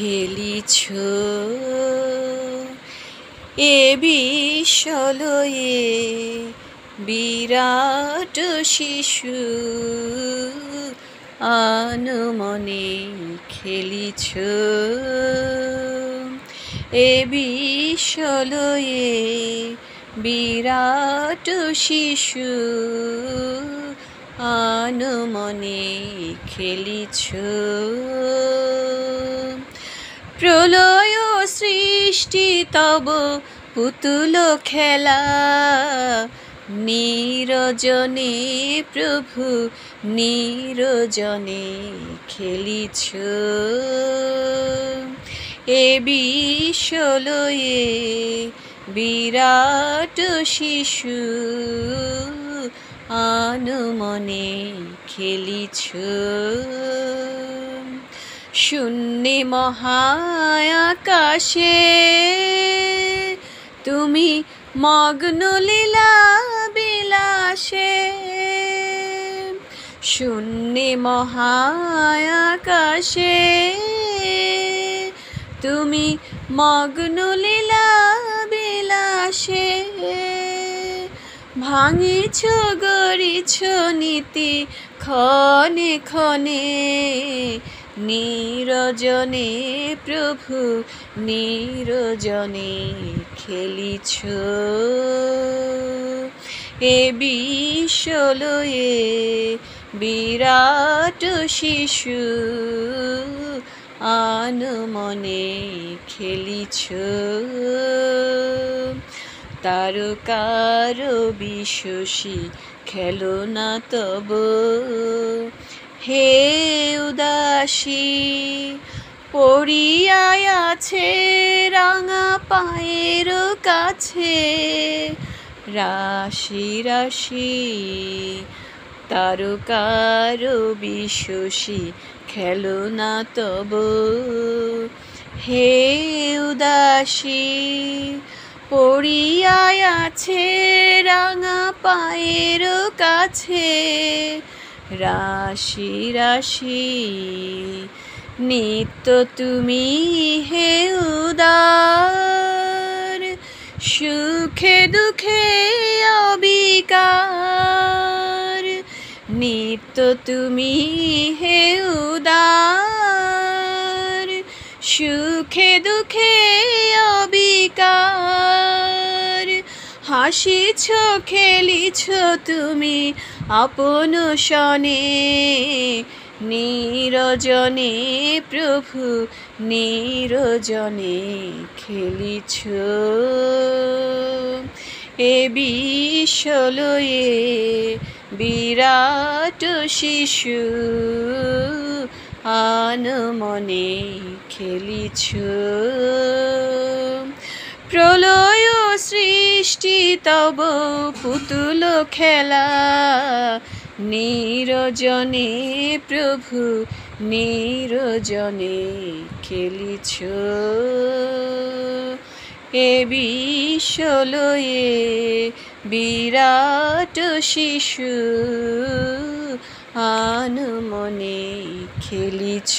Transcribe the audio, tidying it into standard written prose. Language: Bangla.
খেলিছ এ বিশ্বলয়ে বিরাট শিশু আনমনে খেলিছ এ বিশ্বলয়ে বিরাট শিশু আনমনে খেলিছ প্রলয় সৃষ্টি তব পুতুল খেলা নিরজনে প্রভু নিরজনে খেলিছ এ বিশ্বলয়ে বিরাট শিশু আনমনে খেলিছ শূন্যে মহাকাশে তুমি মগ্ন লীলা বিলাসে শূন্যে মহাকাশে তুমি মগ্ন লীলা বিলাসে ভাঙিছ গড়িছ নীতি ক্ষণে ক্ষণে নিরজনে প্রভু নিরজনে খেলিছ এ বিশ্বলয়ে বিরাট শিশু আনমনে খেলিছ তারকার বিশ্বসী খেলো না তব হে উদাসী পড়িয়া আছে রাঙা পায়ের কাছে রাশি রাশি তারকার বিশ্বসী খেলো না তব হে উদাসী পড়িয়া আছে রাঙা পায়ের কাছে রাশি রাশি নিত্য তুমি হে উদার সুখে দুঃখে অবিকার নিত্য তুমি হে উদার সুখে দুঃখে অবিকার হাসিছ খেলিছ তুমি আপন শনে নিরজনে প্রভু নিরজনে খেলিছ এ বিশ্বলয়ে বিরাট শিশু আনমনে খেলিছ প্রলয় সৃষ্টি তব পুতুল খেলা নিরজনে প্রভু নিরজনে খেলিছ এ বিশ্বলয়ে বিরাট শিশু আনমনে খেলিছ।